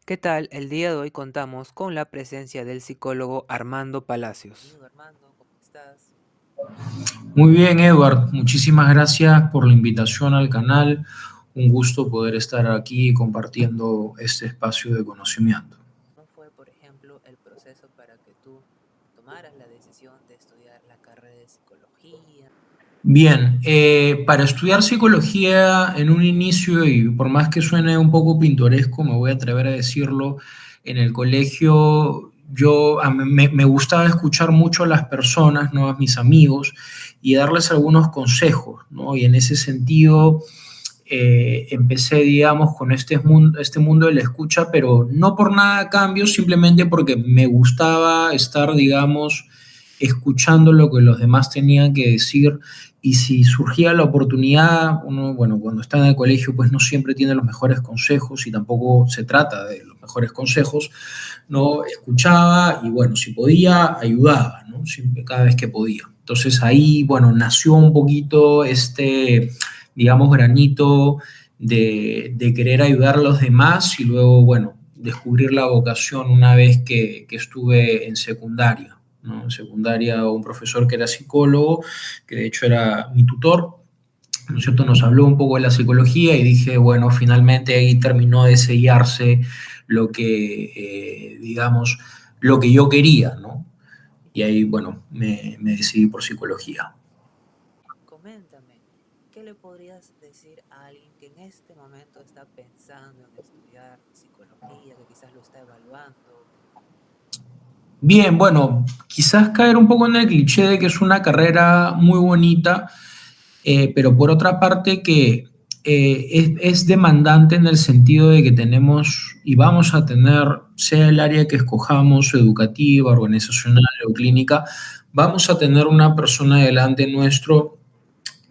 ¿Qué tal? El día de hoy contamos con la presencia del psicólogo Armando Palacios. Bienvenido, Armando, ¿cómo estás? Muy bien, Edward. Muchísimas gracias por la invitación al canal. Un gusto poder estar aquí compartiendo este espacio de conocimiento. ¿Cómo fue, por ejemplo, el proceso para que tú tomaras la decisión de estudiar la carrera de psicología? Bien, para estudiar psicología en un inicio, y por más que suene un poco pintoresco, me voy a atrever a decirlo, en el colegio me gustaba escuchar mucho a las personas, ¿no? A mis amigos, y darles algunos consejos, ¿no? Y en ese sentido empecé, digamos, con este mundo de la escucha, pero no por nada a cambio, simplemente porque me gustaba estar, digamos, escuchando lo que los demás tenían que decir. Y si surgía la oportunidad, uno, bueno, cuando está en el colegio, pues no siempre tiene los mejores consejos y tampoco se trata de los mejores consejos, no escuchaba y bueno, si podía, ayudaba, ¿no? Siempre, cada vez que podía. Entonces ahí, bueno, nació un poquito digamos, granito de querer ayudar a los demás y luego, bueno, descubrir la vocación una vez que estuve en secundaria, ¿no? En secundaria un profesor que era psicólogo, que de hecho era mi tutor, ¿no es cierto? Nos habló un poco de la psicología y dije, bueno, finalmente ahí terminó de sellarse digamos, lo que yo quería, ¿no? Y ahí, bueno, me decidí por psicología. Coméntame, ¿qué le podrías decir a alguien que en este momento está pensando en estudiar psicología, que quizás lo está evaluando? Bien, bueno, quizás caer un poco en el cliché de que es una carrera muy bonita, pero por otra parte que es demandante en el sentido de que tenemos y vamos a tener, sea el área que escojamos, educativa, organizacional o clínica, vamos a tener una persona delante nuestro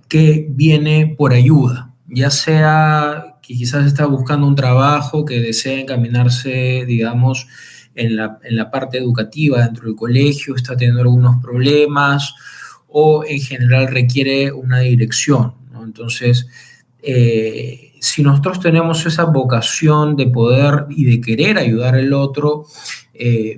que viene por ayuda, ya sea que quizás está buscando un trabajo, que desea encaminarse, digamos, en la parte educativa dentro del colegio, está teniendo algunos problemas o en general requiere una dirección, ¿no? Entonces, si nosotros tenemos esa vocación de poder y de querer ayudar al otro,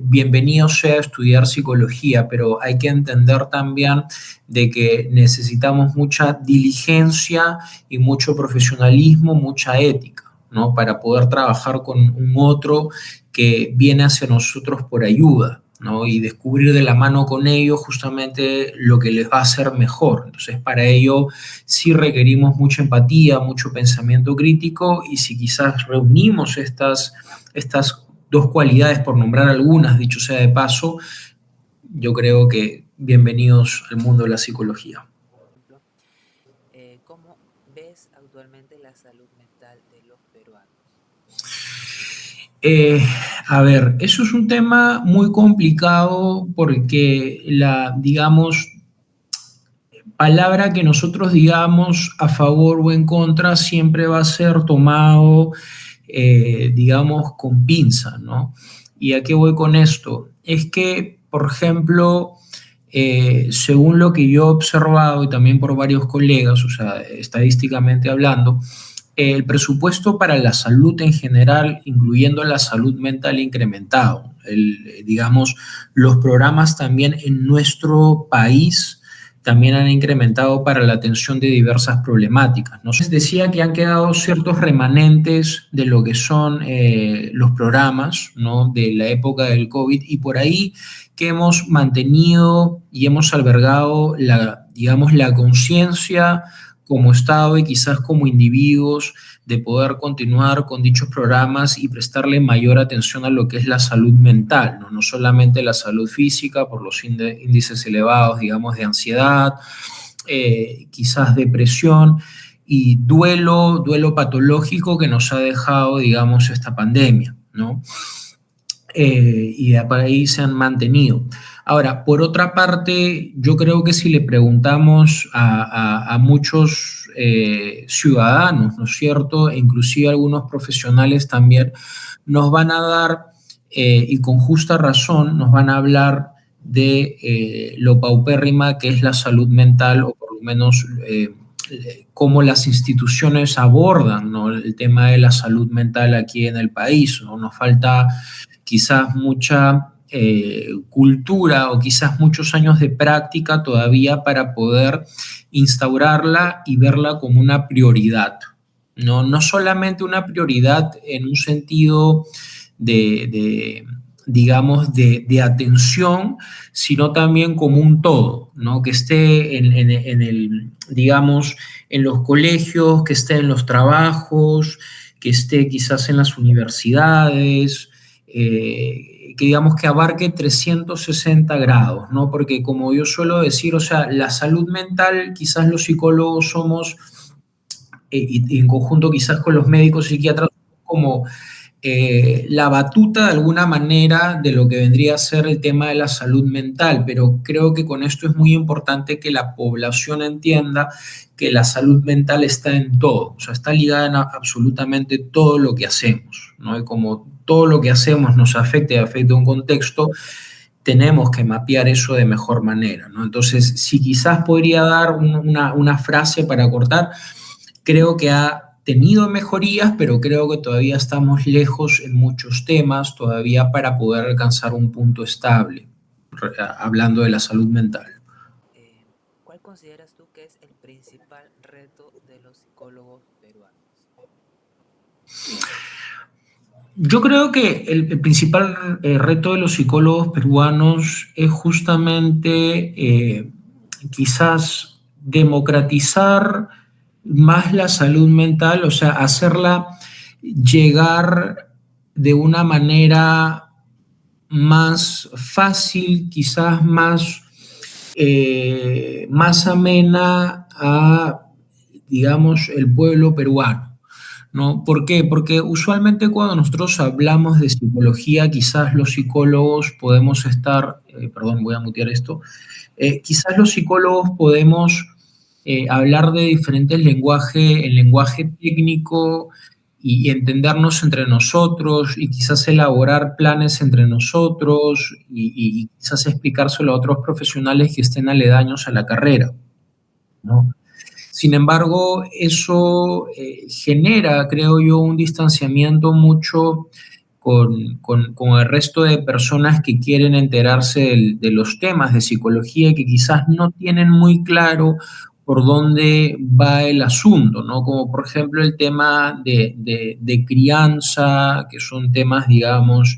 bienvenido sea estudiar psicología, pero hay que entender también de que necesitamos mucha diligencia y mucho profesionalismo, mucha ética, ¿no? Para poder trabajar con un otro que viene hacia nosotros por ayuda, ¿no? Y descubrir de la mano con ellos justamente lo que les va a hacer mejor. Entonces, para ello sí requerimos mucha empatía, mucho pensamiento crítico, y si quizás reunimos estas dos cualidades, por nombrar algunas, dicho sea de paso, yo creo que bienvenidos al mundo de la psicología. Ejemplo, ¿cómo ves actualmente la salud mental de los peruanos? Eh, a ver, eso es un tema muy complicado porque digamos, palabra que nosotros digamos a favor o en contra siempre va a ser tomado, digamos, con pinza, ¿no? ¿Y a qué voy con esto? Es que, por ejemplo, según lo que yo he observado y también por varios colegas, o sea, estadísticamente hablando, el presupuesto para la salud en general, incluyendo la salud mental, ha incrementado. Digamos, los programas también en nuestro país también han incrementado para la atención de diversas problemáticas. Nos decía que han quedado ciertos remanentes de lo que son los programas, ¿no? De la época del COVID, y por ahí que hemos mantenido y hemos albergado digamos, la conciencia como Estado y quizás como individuos de poder continuar con dichos programas y prestarle mayor atención a lo que es la salud mental, no, no solamente la salud física por los índices elevados, digamos, de ansiedad, quizás depresión y duelo patológico que nos ha dejado, digamos, esta pandemia, ¿no? Y de ahí se han mantenido. Ahora, por otra parte, yo creo que si le preguntamos a muchos ciudadanos, ¿no es cierto? E inclusive algunos profesionales también, nos van a dar, y con justa razón, nos van a hablar de lo paupérrima que es la salud mental, o por lo menos cómo las instituciones abordan, ¿no?, el tema de la salud mental aquí en el país, ¿no? Nos falta quizás mucha cultura o quizás muchos años de práctica todavía para poder instaurarla y verla como una prioridad, ¿no? No solamente una prioridad en un sentido de digamos, de atención, sino también como un todo, ¿no? Que esté en el, digamos, en los colegios, que esté en los trabajos, que esté quizás en las universidades, que digamos que abarque 360 grados, ¿no? Porque como yo suelo decir, o sea, la salud mental, quizás los psicólogos somos, y en conjunto quizás con los médicos psiquiatras, como la batuta de alguna manera de lo que vendría a ser el tema de la salud mental, pero creo que con esto es muy importante que la población entienda que la salud mental está en todo, o sea, está ligada en absolutamente todo lo que hacemos, ¿no? Y como todo lo que hacemos nos afecta y afecta a un contexto, tenemos que mapear eso de mejor manera, ¿no? Entonces, si quizás podría dar una frase para cortar, creo que ha tenido mejorías, pero creo que todavía estamos lejos en muchos temas todavía para poder alcanzar un punto estable, hablando de la salud mental. ¿Cuál consideras tú que es el principal reto de los psicólogos peruanos? Yo creo que el principal reto de los psicólogos peruanos es justamente quizás democratizar más la salud mental, o sea, hacerla llegar de una manera más fácil, quizás más amena a, digamos, el pueblo peruano, ¿no? ¿Por qué? Porque usualmente cuando nosotros hablamos de psicología, quizás los psicólogos podemos estar, perdón, voy a mutear esto, quizás los psicólogos podemos hablar de diferentes lenguajes, el lenguaje técnico y entendernos entre nosotros y quizás elaborar planes entre nosotros y quizás explicárselo a otros profesionales que estén aledaños a la carrera, ¿no? Sin embargo, eso genera, creo yo, un distanciamiento mucho con el resto de personas que quieren enterarse de los temas de psicología y que quizás no tienen muy claro por dónde va el asunto, ¿no? Como por ejemplo el tema de crianza, que son temas, digamos,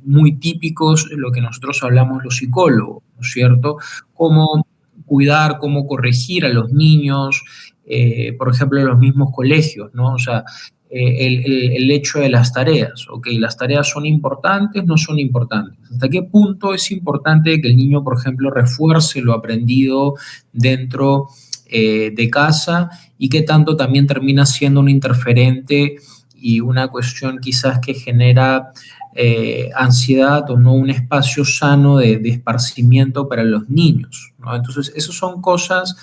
muy típicos de lo que nosotros hablamos los psicólogos, ¿no es cierto? Cómo cuidar, cómo corregir a los niños, por ejemplo, en los mismos colegios, ¿no? O sea, el hecho de las tareas, ¿ok? Las tareas son importantes, no son importantes. ¿Hasta qué punto es importante que el niño, por ejemplo, refuerce lo aprendido dentro de casa y qué tanto también termina siendo un interferente y una cuestión quizás que genera ansiedad o no un espacio sano de esparcimiento para los niños, ¿no? Entonces, esas son cosas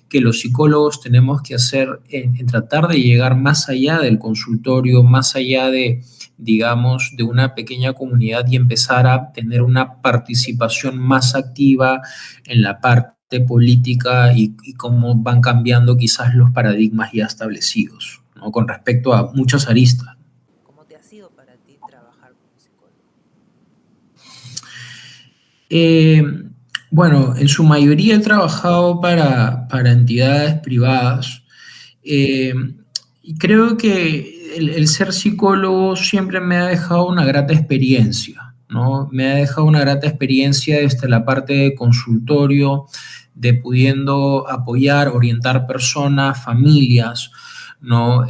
que los psicólogos tenemos que hacer en tratar de llegar más allá del consultorio, más allá de, digamos, de una pequeña comunidad y empezar a tener una participación más activa en la parte política y cómo van cambiando quizás los paradigmas ya establecidos, ¿no? Con respecto a muchas aristas. ¿Cómo te ha sido para ti trabajar como psicólogo? Eh, bueno, en su mayoría he trabajado para entidades privadas, eh, y creo que el ser psicólogo siempre me ha dejado una grata experiencia, ¿no? Me ha dejado una grata experiencia desde la parte de consultorio, de pudiendo apoyar, orientar personas, familias, ¿no?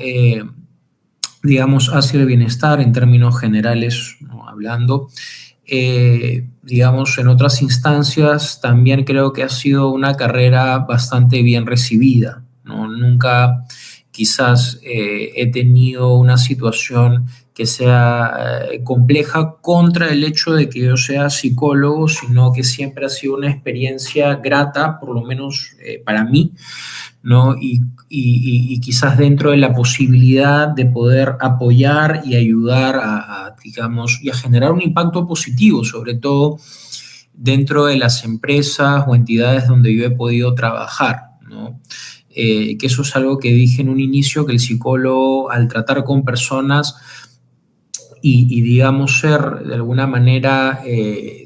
Digamos, hacia el bienestar en términos generales, ¿no? Hablando. Digamos, en otras instancias también creo que ha sido una carrera bastante bien recibida, ¿no? Nunca quizás he tenido una situación que sea compleja contra el hecho de que yo sea psicólogo, sino que siempre ha sido una experiencia grata, por lo menos para mí, ¿no? Y quizás dentro de la posibilidad de poder apoyar y ayudar digamos, y a generar un impacto positivo, sobre todo dentro de las empresas o entidades donde yo he podido trabajar, ¿no? que eso es algo que dije en un inicio, que el psicólogo al tratar con personas digamos ser de alguna manera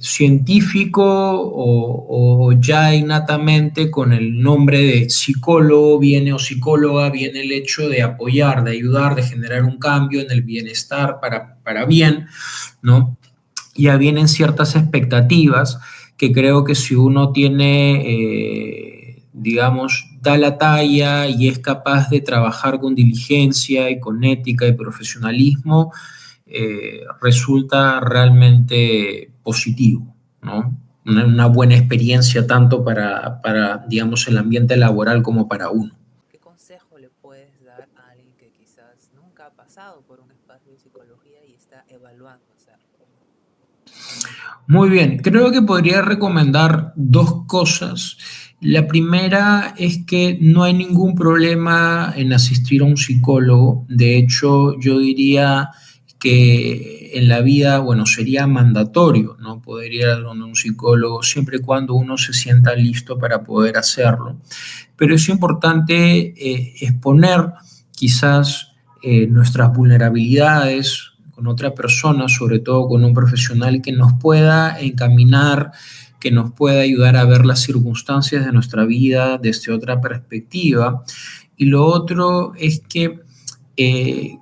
científico o ya innatamente con el nombre de psicólogo viene o psicóloga viene el hecho de apoyar, de ayudar, de generar un cambio en el bienestar para bien, ¿no? Ya vienen ciertas expectativas que creo que si uno tiene, digamos, da la talla y es capaz de trabajar con diligencia y con ética y profesionalismo, resulta realmente positivo, ¿no? Una buena experiencia tanto digamos, el ambiente laboral como para uno. ¿Qué consejo le puedes dar a alguien que quizás nunca ha pasado por un espacio de psicología y está evaluando hacerlo? Muy bien, creo que podría recomendar dos cosas. La primera es que no hay ningún problema en asistir a un psicólogo. De hecho, yo diría que en la vida, bueno, sería mandatorio, ¿no? Poder ir a donde un psicólogo siempre y cuando uno se sienta listo para poder hacerlo. Pero es importante exponer quizás nuestras vulnerabilidades con otra persona, sobre todo con un profesional que nos pueda encaminar, que nos pueda ayudar a ver las circunstancias de nuestra vida desde otra perspectiva. Y lo otro es que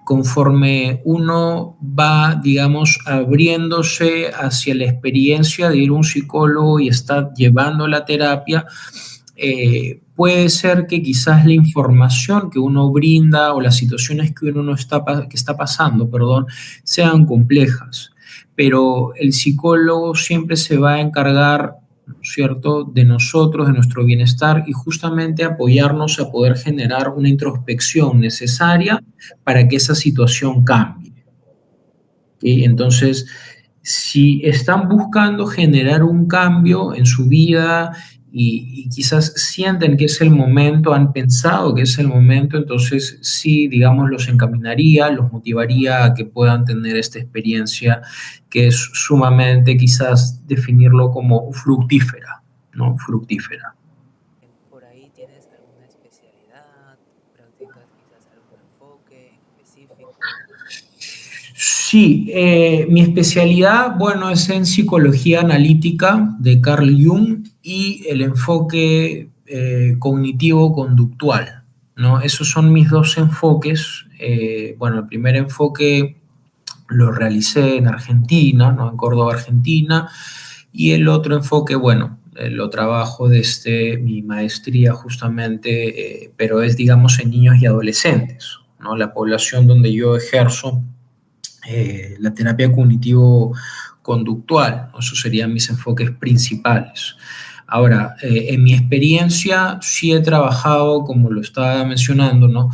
conforme uno va, digamos, abriéndose hacia la experiencia de ir a un psicólogo y estar llevando la terapia, puede ser que quizás la información que uno brinda o las situaciones que uno no está, que está pasando, perdón, sean complejas. Pero el psicólogo siempre se va a encargar, ¿no es cierto?, de nosotros, de nuestro bienestar y justamente apoyarnos a poder generar una introspección necesaria para que esa situación cambie. ¿Sí? Entonces, si están buscando generar un cambio en su vida y quizás sienten que es el momento, han pensado que es el momento, entonces sí, digamos, los encaminaría, los motivaría a que puedan tener esta experiencia que es sumamente, quizás definirlo como fructífera, ¿no? Fructífera. ¿Por ahí tienes alguna especialidad? ¿Practicas quizás algún enfoque en específico? Sí, mi especialidad, bueno, es en psicología analítica de Carl Jung y el enfoque cognitivo-conductual, ¿no? Esos son mis dos enfoques. Bueno, el primer enfoque lo realicé en Argentina, ¿no? En Córdoba, Argentina, y el otro enfoque, bueno, lo trabajo desde mi maestría justamente, pero es, digamos, en niños y adolescentes, ¿no? La población donde yo ejerzo la terapia cognitivo-conductual, ¿no? Esos serían mis enfoques principales. Ahora, en mi experiencia sí he trabajado, como lo estaba mencionando, ¿no?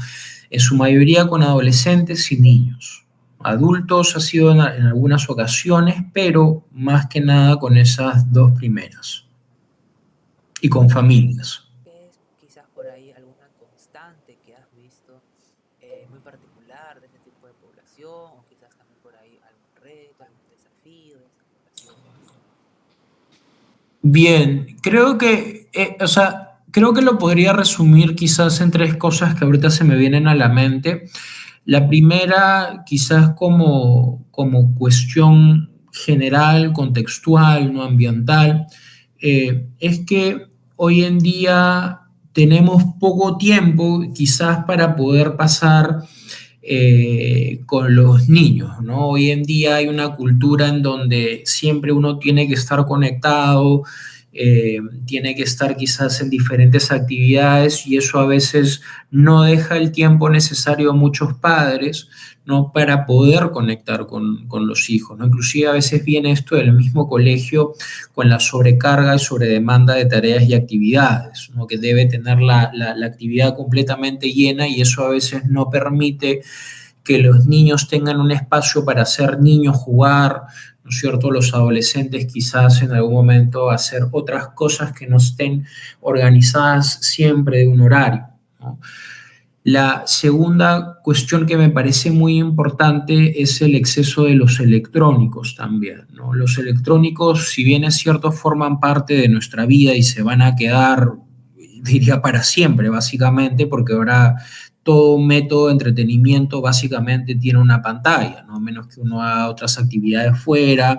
En su mayoría con adolescentes y niños. Adultos ha sido en algunas ocasiones, pero más que nada con esas dos primeras. Y con familias. ¿Qué es quizás por ahí alguna constante que has visto muy particular de este tipo de población? O quizás también por ahí algún reto, algún desafío de esas poblaciones. Bien, creo que, o sea, creo que lo podría resumir quizás en tres cosas que ahorita se me vienen a la mente. La primera, quizás como cuestión general, contextual, no ambiental, es que hoy en día tenemos poco tiempo quizás para poder pasar con los niños, ¿no? Hoy en día hay una cultura en donde siempre uno tiene que estar conectado, tiene que estar quizás en diferentes actividades y eso a veces no deja el tiempo necesario a muchos padres, ¿no? Para poder conectar con los hijos, ¿no? Inclusive a veces viene esto del mismo colegio con la sobrecarga y sobredemanda de tareas y actividades, ¿no? Que debe tener la actividad completamente llena y eso a veces no permite que los niños tengan un espacio para ser niños, jugar, ¿no es cierto? Los adolescentes quizás en algún momento hacer otras cosas que no estén organizadas siempre de un horario, ¿no? La segunda cuestión que me parece muy importante es el exceso de los electrónicos también, ¿no? Los electrónicos, si bien es cierto, forman parte de nuestra vida y se van a quedar diría para siempre, básicamente, porque ahora todo método de entretenimiento básicamente tiene una pantalla, ¿no? A menos que uno haga otras actividades fuera,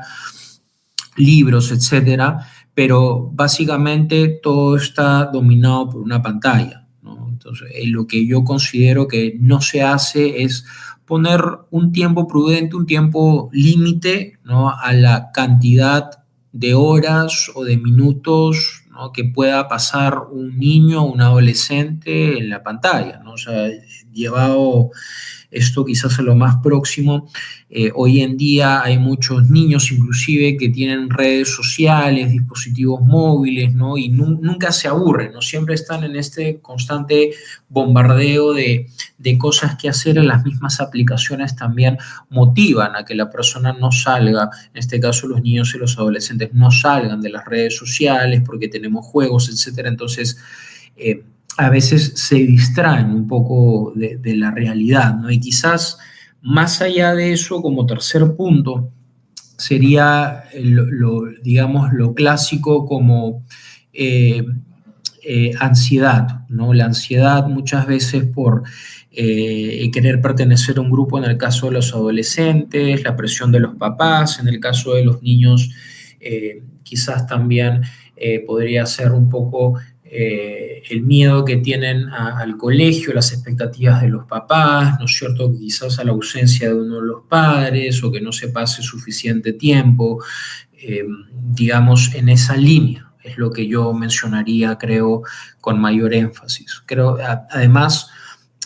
libros, etcétera, pero básicamente todo está dominado por una pantalla, ¿no? Entonces, lo que yo considero que no se hace es poner un tiempo prudente, un tiempo límite, ¿no? A la cantidad de horas o de minutos, ¿no? Que pueda pasar un niño o un adolescente en la pantalla, ¿no? O sea, llevado esto quizás a lo más próximo. Hoy en día hay muchos niños inclusive que tienen redes sociales, dispositivos móviles, ¿no? Y nunca se aburren, ¿no? Siempre están en este constante bombardeo de cosas que hacer. En las mismas aplicaciones también motivan a que la persona no salga, en este caso los niños y los adolescentes no salgan de las redes sociales porque tenemos juegos, etcétera. Entonces, a veces se distraen un poco de la realidad, ¿no? Y quizás más allá de eso, como tercer punto, sería digamos, lo clásico como ansiedad, ¿no? La ansiedad muchas veces por querer pertenecer a un grupo en el caso de los adolescentes, la presión de los papás, en el caso de los niños quizás también podría ser un poco el miedo que tienen al colegio, las expectativas de los papás, ¿no es cierto? Quizás a la ausencia de uno de los padres o que no se pase suficiente tiempo, digamos, en esa línea. Es lo que yo mencionaría, creo, con mayor énfasis. Creo, además,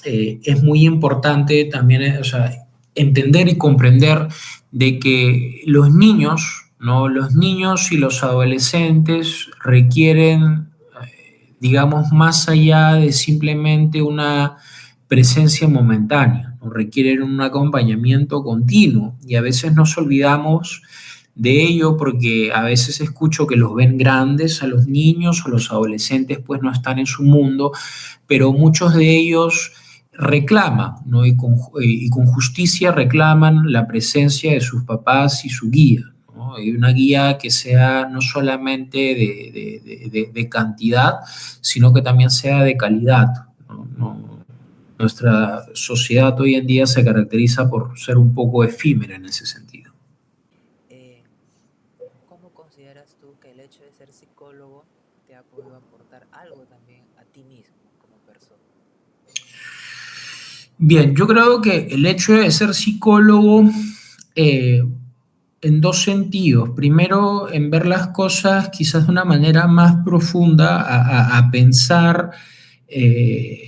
es muy importante también, o sea, entender y comprender de que los niños, ¿no? Los niños y los adolescentes requieren, digamos, más allá de simplemente una presencia momentánea, ¿no? Requieren un acompañamiento continuo y a veces nos olvidamos de ello porque a veces escucho que los ven grandes a los niños o los adolescentes pues no están en su mundo, pero muchos de ellos reclaman, ¿no? Y con justicia reclaman la presencia de sus papás y su guía, ¿no? Y una guía que sea no solamente de cantidad, sino que también sea de calidad, ¿no? Nuestra sociedad hoy en día se caracteriza por ser un poco efímera en ese sentido. Eh, ¿Cómo consideras tú que el hecho de ser psicólogo te ha podido aportar algo también a ti mismo como persona? Bien, yo creo que el hecho de ser psicólogo, eh, en dos sentidos. Primero, en ver las cosas quizás de una manera más profunda, a pensar,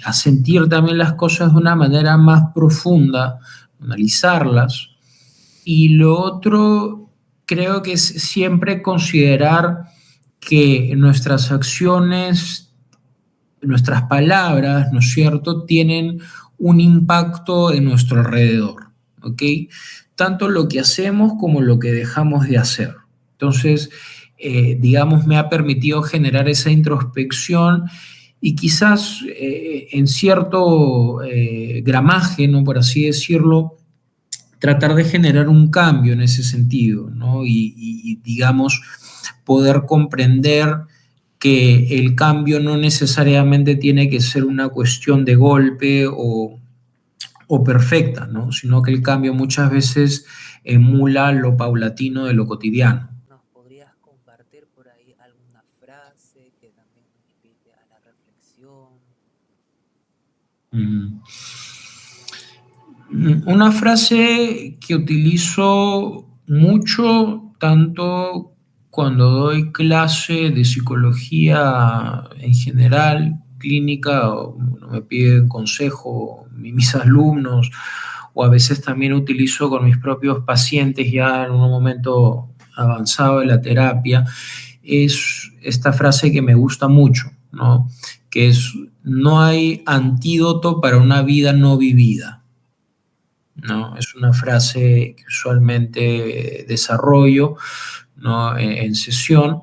a sentir también las cosas de una manera más profunda, analizarlas. Y lo otro, creo que es siempre considerar que nuestras acciones, nuestras palabras, ¿no es cierto?, tienen un impacto en nuestro alrededor, ¿ok? Tanto lo que hacemos como lo que dejamos de hacer. Entonces, digamos, me ha permitido generar esa introspección y quizás en cierto gramaje, ¿no?, por así decirlo, tratar de generar un cambio en ese sentido, ¿no? Digamos, poder comprender que el cambio no necesariamente tiene que ser una cuestión de golpe o perfecta, ¿no? Sino que el cambio muchas veces emula lo paulatino de lo cotidiano. ¿Nos podrías compartir por ahí alguna frase que también nos invite a la reflexión? Mm. Una frase que utilizo mucho, tanto cuando doy clase de psicología en general, clínica, o bueno, me piden consejo mis alumnos, o a veces también utilizo con mis propios pacientes ya en un momento avanzado de la terapia, es esta frase que me gusta mucho, ¿no? Que es: no hay antídoto para una vida no vivida, ¿no? Es una frase que usualmente desarrollo, ¿no?, en sesión,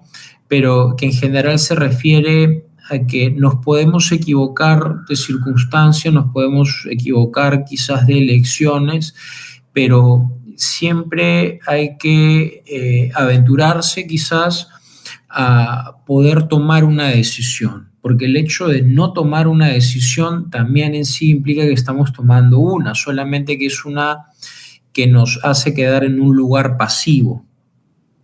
pero que en general se refiere a que nos podemos equivocar de circunstancias, nos podemos equivocar quizás de elecciones, pero siempre hay que aventurarse quizás a poder tomar una decisión, porque el hecho de no tomar una decisión también en sí implica que estamos tomando una, solamente que es una que nos hace quedar en un lugar pasivo,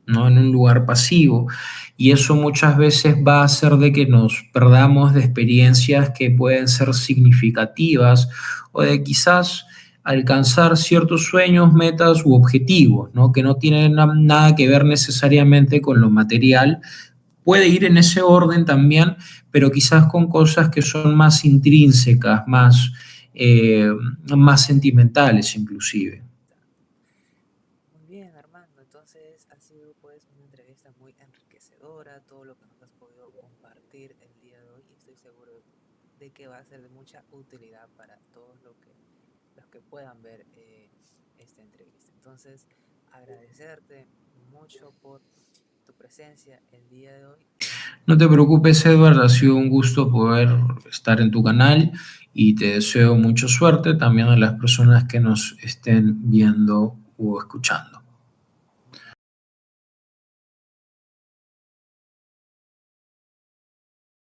¿no? En un lugar pasivo. Y eso muchas veces va a hacer de que nos perdamos de experiencias que pueden ser significativas o de quizás alcanzar ciertos sueños, metas u objetivos, ¿no? Que no tienen nada que ver necesariamente con lo material. Puede ir en ese orden también, pero quizás con cosas que son más intrínsecas, eh, más sentimentales inclusive. Muy bien, Armando. Entonces ha sido pues una entrevista muy enriquecedora, todo lo que nos has podido compartir el día de hoy y estoy seguro de que va a ser de mucha utilidad para todos los que puedan ver esta entrevista. Entonces, agradecerte mucho por tu presencia el día de hoy. No te preocupes, Edward, ha sido un gusto poder estar en tu canal y te deseo mucha suerte también a las personas que nos estén viendo o escuchando.